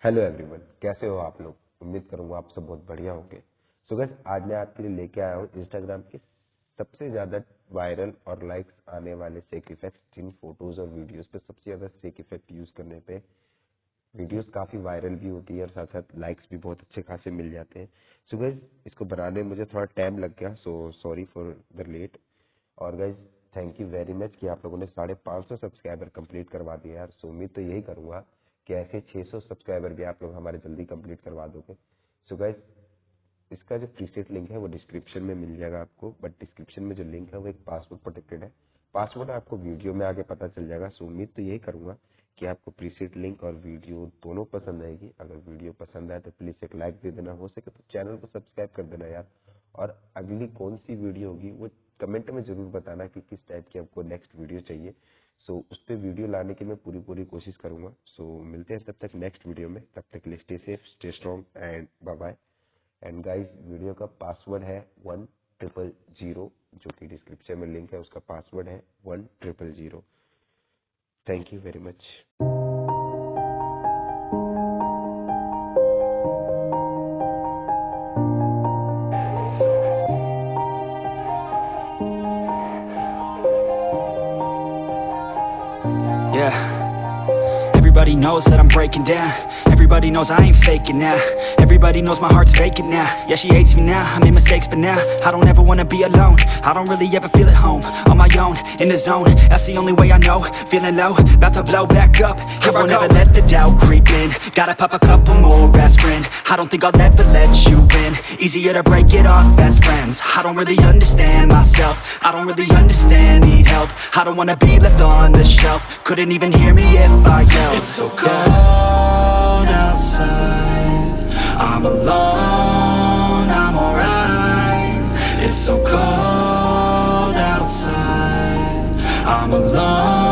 Hello everyone, कैसे हो आप लोग। उम्मीद करूंगा आप सब बहुत बढ़िया होंगे। सो गाइस, आज मैं आपके लिए लेके आया हूँ इंस्टाग्राम के सबसे ज्यादा वायरल और लाइक्स आने वाले शेक इफेक्ट्स, जिन फोटोज और वीडियोस पे सबसे ज्यादा शेक इफेक्ट यूज करने पे वीडियोस काफी वायरल भी होती है और साथ साथ लाइक्स भी बहुत अच्छे खासे मिल जाते हैं। सो गाइस, इसको बनाने में मुझे थोड़ा टाइम लग गया, so sorry for the late. और guys, thank you very much कि आप लोगों ने 550 सब्सक्राइबर कंप्लीट करवा दिए यार। सो उम्मीद तो यही करूंगा कि ऐसे 600 सब्सक्राइबर भी आप लोग हमारे जल्दी कंप्लीट करवा दोगे। सो गाइस, इसका जो प्रीसेट लिंक है वो डिस्क्रिप्शन में मिल जाएगा आपको, बट डिस्क्रिप्शन में जो लिंक है वो एक पासवर्ड प्रोटेक्टेड है। पासवर्ड आपको वीडियो में आगे पता चल जाएगा। सो उम्मीद तो यही करूंगा कि आपको प्रीसेट लिंक और वीडियो दोनों पसंद आएगी। अगर वीडियो पसंद आए तो प्लीज एक लाइक दे देना, हो सके तो चैनल को सब्सक्राइब कर देना यार। और अगली कौन सी वीडियो होगी वो कमेंट में जरूर बताना कि किस टाइप की आपको नेक्स्ट वीडियो चाहिए। सो उस पर वीडियो लाने की मैं पूरी कोशिश करूंगा। सो मिलते हैं तब तक नेक्स्ट वीडियो में। तब तक के लिए stay safe, stay strong and bye bye. And guys, video का पासवर्ड है 1000, जो कि डिस्क्रिप्शन में लिंक है, उसका पासवर्ड है 1000। Thank you very much. Yeah, everybody knows that I'm breaking down. Everybody knows I ain't faking now. Everybody knows my heart's vacant now. Yeah, she hates me now, I made mistakes but now I don't ever wanna be alone. I don't really ever feel at home. On my own, in the zone, that's the only way I know. Feeling low, about to blow back up. Here I won't ever let the doubt creep in. Gotta pop a couple more aspirin. I don't think I'll ever let you in. Easier to break it off best friends. I don't really understand myself. I don't really understand, need help. I don't wanna be left on the shelf. Couldn't even hear me if I yelled. It's so cold outside, I'm alone, I'm alright. It's so cold outside, I'm alone.